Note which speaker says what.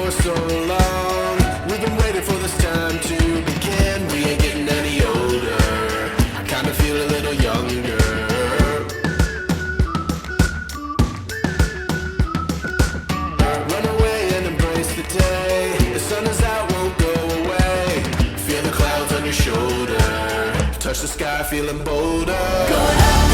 Speaker 1: for so long. We've been waiting for this time to begin. We ain't getting any older. I kinda feel a little younger. Run away and embrace the day. The sun is out, won't go away. Feel the clouds on your shoulder. Touch the sky, feeling bolder. Going up.